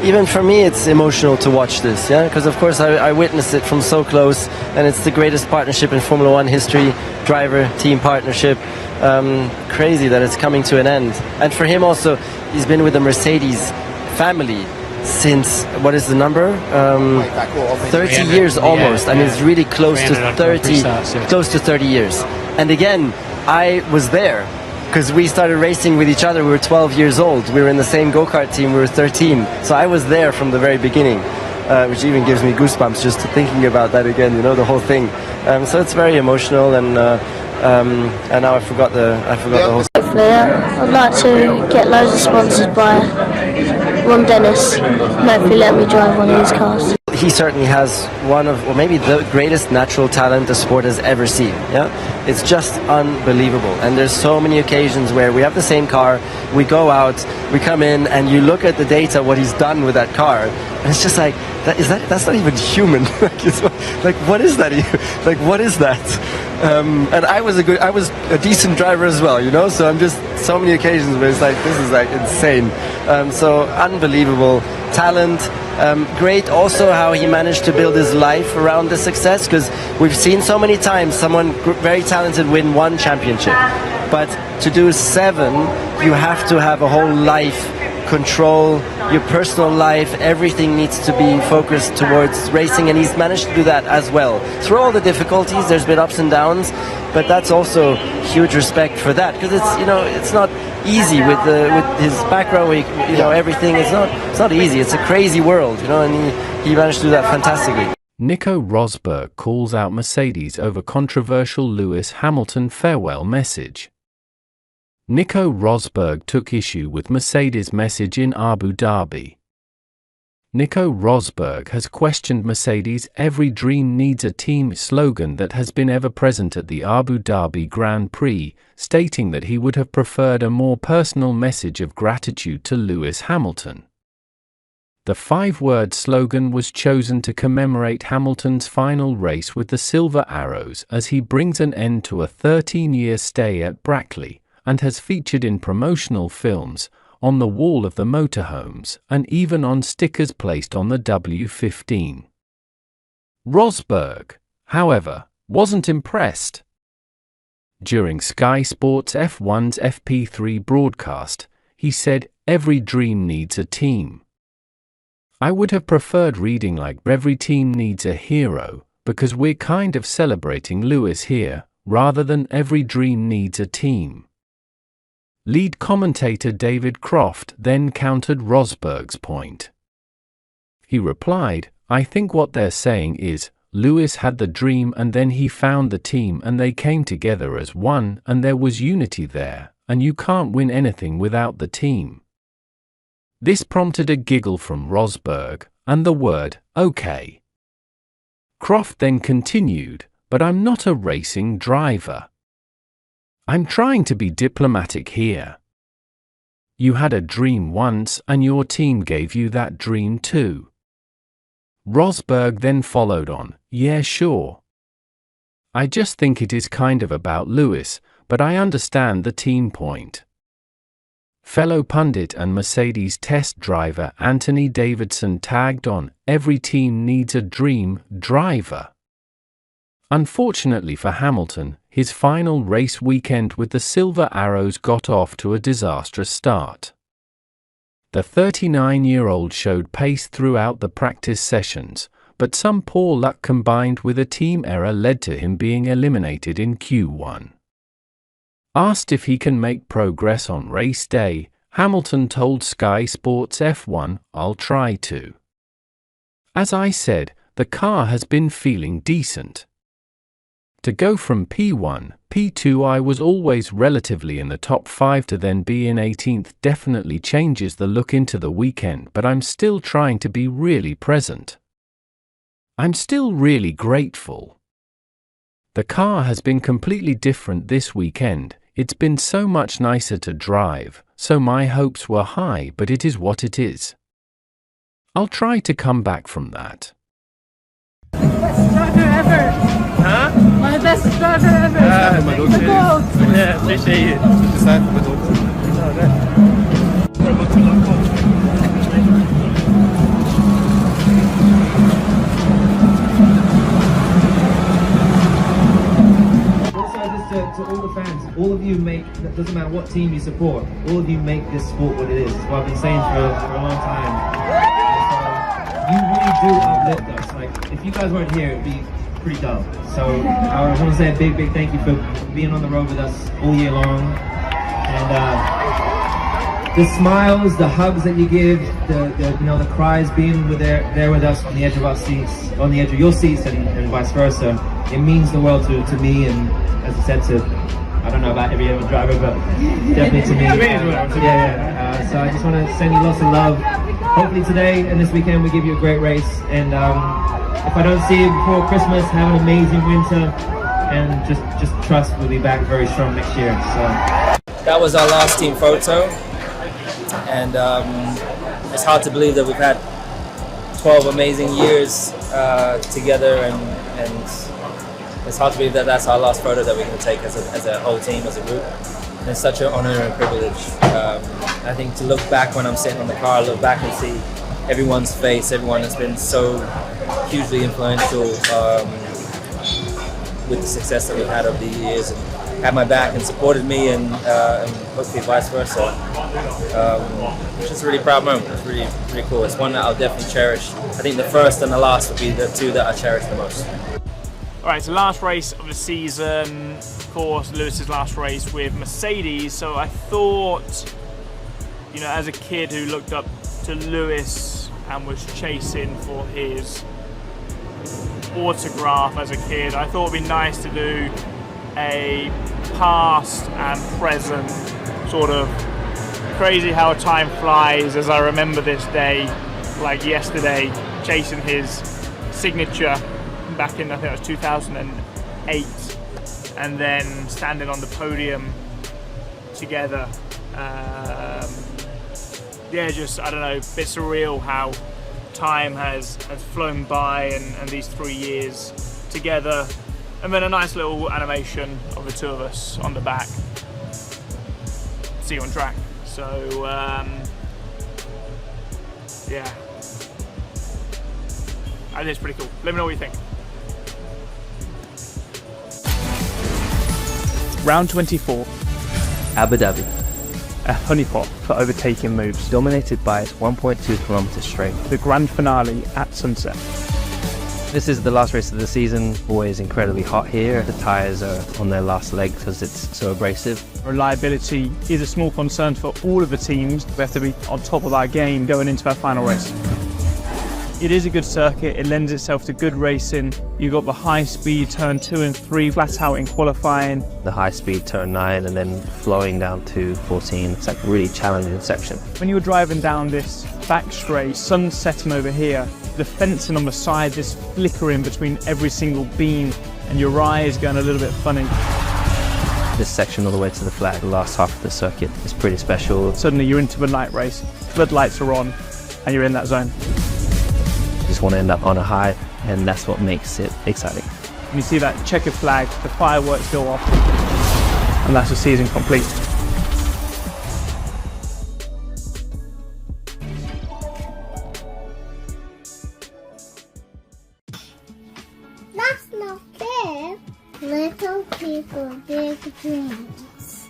even for me, it's emotional to watch this, yeah, because of course I witnessed it from so close, and it's the greatest partnership in Formula One history, driver-team partnership. Crazy that it's coming to an end. And for him also, he's been with the Mercedes family since, what is the number? 30 years almost. I mean, it's really close to 30 years. And again, I was there because we started racing with each other. We were 12 years old. We were in the same go-kart team. We were 13. So I was there from the very beginning, which even gives me goosebumps just thinking about that again, you know, the whole thing. So it's very emotional, and now I forgot the whole. Hopefully, I'd like to get loads of sponsors by Ron Dennis. Hopefully, let me drive one of these cars. He certainly has one of, or maybe the greatest natural talent the sport has ever seen. Yeah, it's just unbelievable. And there's so many occasions where we have the same car, we go out, we come in, and you look at the data, what he's done with that car, and it's just like, that's not even human. Like, what is that? Like, what is that? And I was a decent driver as well, you know. So I'm just so many occasions where it's like, this is like insane. So unbelievable talent. Great also how he managed to build his life around the success, because we've seen so many times someone very talented win one championship, but to do 7, you have to have a whole life, control your personal life, everything needs to be focused towards racing, and he's managed to do that as well. Through all the difficulties, there's been ups and downs, but that's also huge respect for that, because it's, you know, it's not easy with his background, you know, everything. It's not easy. It's a crazy world, you know, and he managed to do that fantastically. Nico Rosberg calls out Mercedes over controversial Lewis Hamilton farewell message. Nico Rosberg took issue with Mercedes' message in Abu Dhabi. Nico Rosberg has questioned Mercedes' "Every dream needs a team" slogan that has been ever present at the Abu Dhabi Grand Prix, stating that he would have preferred a more personal message of gratitude to Lewis Hamilton. The 5-word slogan was chosen to commemorate Hamilton's final race with the Silver Arrows as he brings an end to a 13-year stay at Brackley, and has featured in promotional films, on the wall of the motorhomes, and even on stickers placed on the W15. Rosberg, however, wasn't impressed. During Sky Sports F1's FP3 broadcast, he said, "Every dream needs a team. I would have preferred reading like every team needs a hero, because we're kind of celebrating Lewis here, rather than every dream needs a team." Lead commentator David Croft then countered Rosberg's point. He replied, "I think what they're saying is, Lewis had the dream and then he found the team and they came together as one and there was unity there, and you can't win anything without the team." This prompted a giggle from Rosberg, and the word, "okay." Croft then continued, "But I'm not a racing driver. I'm trying to be diplomatic here. You had a dream once and your team gave you that dream too." Rosberg then followed on, "Yeah, sure. I just think it is kind of about Lewis, but I understand the team point." Fellow pundit and Mercedes test driver Anthony Davidson tagged on, "Every team needs a dream driver." Unfortunately for Hamilton, his final race weekend with the Silver Arrows got off to a disastrous start. The 39-year-old showed pace throughout the practice sessions, but some poor luck combined with a team error led to him being eliminated in Q1. Asked if he can make progress on race day, Hamilton told Sky Sports F1, "I'll try to. As I said, the car has been feeling decent. To go from P1, P2 I was always relatively in the top 5 to then be in 18th definitely changes the look into the weekend, but I'm still trying to be really present. I'm still really grateful. The car has been completely different this weekend, it's been so much nicer to drive, so my hopes were high, but it is what it is. I'll try to come back from that." Best driver ever! Huh? My best driver ever! Yeah, appreciate it. Decide for my daughter. No, that. it doesn't matter what team you support, all of you make this sport what it is. It's what I've been saying for a long time. So you really do uplift us. Like, if you guys weren't here, it'd be pretty dull. So I want to say a big thank you for being on the road with us all year long. And the smiles, the hugs that you give, the cries, being there with us on the edge of our seats, on the edge of your seats, and vice versa. It means the world to me, and as I said, to, I don't know about every other driver, but definitely to me. So I just want to send you lots of love. Hopefully today and this weekend we give you a great race. And if I don't see you before Christmas, have an amazing winter, and just trust we'll be back very strong next year. So that was our last team photo, and it's hard to believe that we've had 12 amazing years together, and it's hard to believe that that's our last photo that we're going to take as a whole team, as a group. And it's such an honor and a privilege. I think to look back when I'm sitting on the car, look back and see everyone's face, everyone has been so hugely influential with the success that we've had over the years, and had my back and supported me, and hopefully vice versa. It's just a really proud moment. It's really cool. It's one that I'll definitely cherish. I think the first and the last would be the two that I cherish the most. Alright, so last race of the season, of course, Lewis's last race with Mercedes. So I thought, you know, as a kid who looked up to Lewis and was chasing for his autograph as a kid, I thought it'd be nice to do a past and present sort of crazy how time flies, as I remember this day like yesterday, chasing his signature back in, I think it was 2008, and then standing on the podium together. Yeah, just, I don't know, a bit surreal how time has flown by, and these 3 years together, and then a nice little animation of the two of us on the back. See you on track. So yeah, I think it's pretty cool. Let me know what you think. Round 24. Abu Dhabi. A honeypot for overtaking moves. Dominated by its 1.2 kilometer straight. The grand finale at sunset. This is the last race of the season. Always incredibly hot here. The tyres are on their last leg because it's so abrasive. Reliability is a small concern for all of the teams. We have to be on top of our game going into our final race. It is a good circuit, it lends itself to good racing. You've got the high speed turn 2 and 3 flat out in qualifying. The high speed turn 9 and then flowing down to 14. It's like a really challenging section. When you were driving down this back straight, sun setting over here, the fencing on the side is flickering between every single beam, and your eyes going a little bit funny. This section all the way to the flag, the last half of the circuit, is pretty special. Suddenly you're into the night race, floodlights are on, and you're in that zone. Just want to end up on a high, and that's what makes it exciting. And you see that checkered flag, the fireworks go off, and that's the season complete. That's not fair. Little people, big dreams.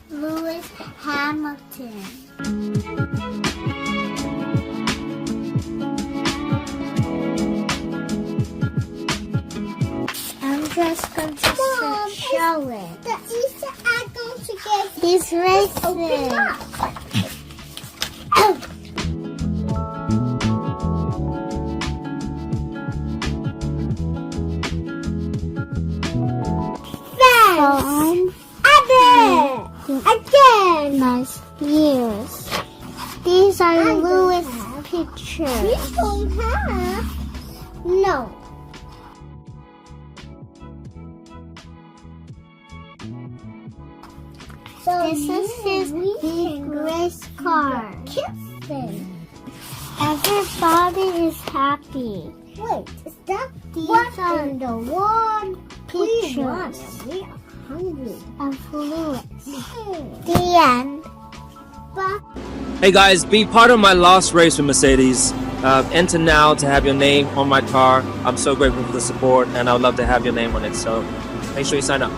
Lewis Hamilton. Just going to show it. The Easter egg going to get. He's racing. From again. Nice years. These are Lewis pictures. You don't have. No. So this is his big race car. Kissing. Everybody is happy. Wait, is that these are the one pictures of Lewis. The end. Hey guys, be part of my last race with Mercedes. Enter now to have your name on my car. I'm so grateful for the support, and I would love to have your name on it. So make sure you sign up.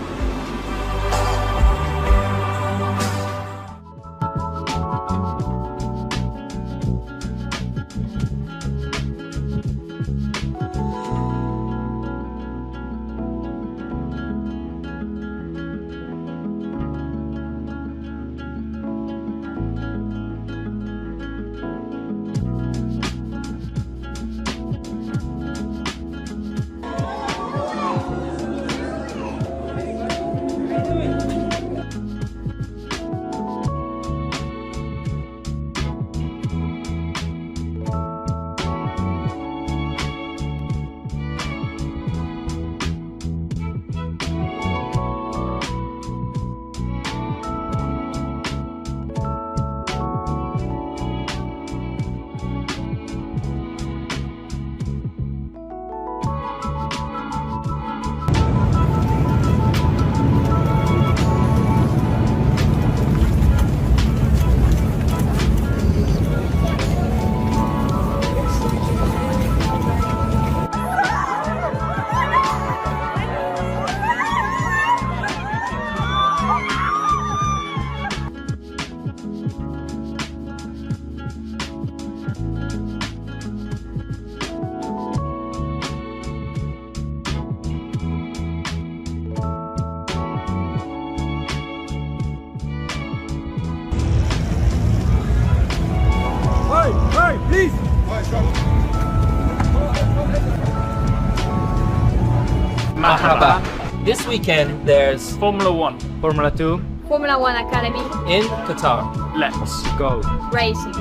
Marhaba. This weekend there's Formula One. Formula 2 Formula One Academy. in Qatar. Let's Go. Racing.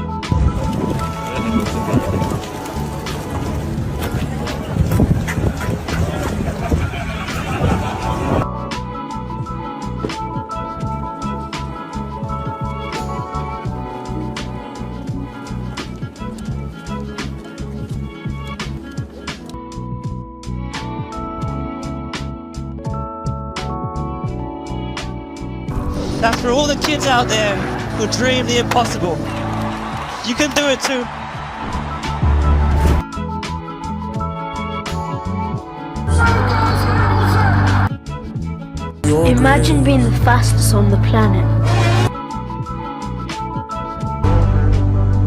That's for all the kids out there who dream the impossible. You can do it too. Imagine being the fastest on the planet.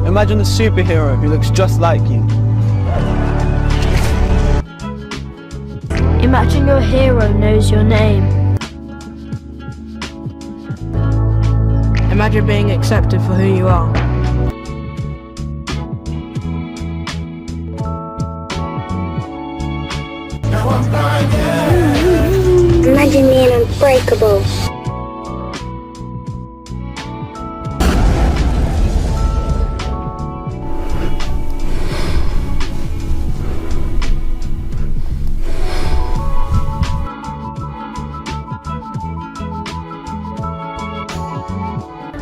Imagine a superhero who looks just like you. Imagine your hero knows your name. Imagine being accepted for who you are. Imagine being unbreakable.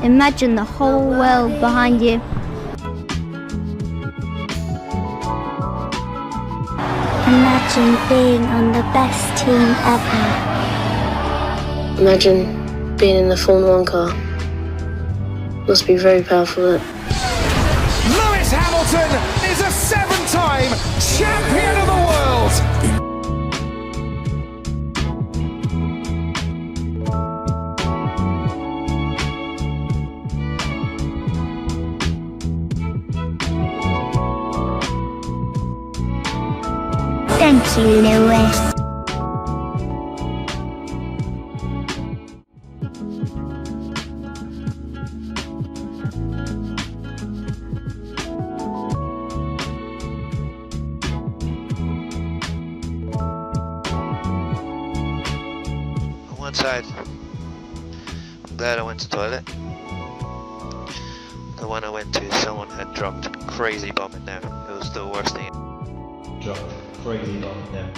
Imagine the whole world behind you. Imagine being on the best team ever. Imagine being in the Formula 1 car. Must be very powerful. Lewis Hamilton is a 7-time champion of the world. Thank you, Lewis. On one side, I'm glad I went to the toilet. The one I went to, someone had dropped a crazy bomb in there. It was the worst thing. Dropped a crazy bomb in there.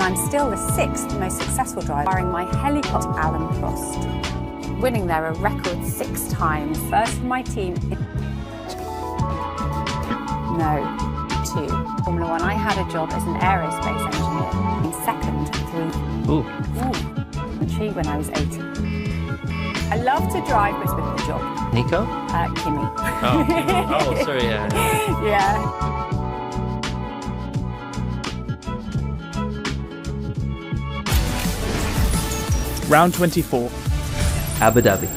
I'm still the 6th most successful driver, barring my helicopter Alan Prost, winning there a record 6 times. First for my team. No, 2. Formula 1. I had a job as an aerospace engineer. In second, 3. Ooh. She when I was 8. I love to drive, but it's with the job. Nico? Kimmy. Oh, Kimmy. Oh, sorry, yeah. Yeah. Round 24. Abu Dhabi.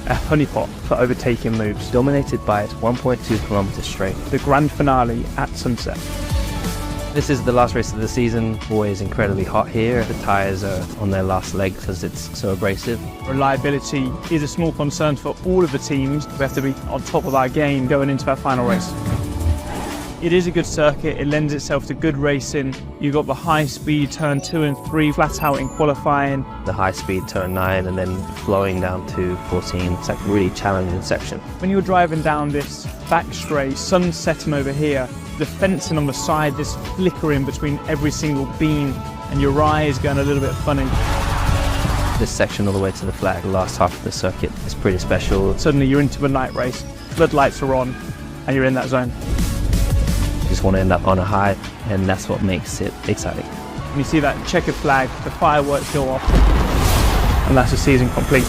A honeypot for overtaking moves. Dominated by its 1.2 kilometer straight. The grand finale at sunset. This is the last race of the season. Always incredibly hot here. The tyres are on their last leg because it's so abrasive. Reliability is a small concern for all of the teams. We have to be on top of our game going into our final race. It is a good circuit, it lends itself to good racing. You've got the high speed turn 2 and 3 flat out in qualifying. The high speed turn 9 and then flowing down to 14. It's like a really challenging section. When you're driving down this back straight, sun setting over here, the fencing on the side, this flickering between every single beam, and your eyes going a little bit funny. This section all the way to the flag, the last half of the circuit, is pretty special. Suddenly you're into the night race, floodlights are on, and you're in that zone. You just want to end up on a high, and that's what makes it exciting. You see that checkered flag, the fireworks go off, and that's the season complete.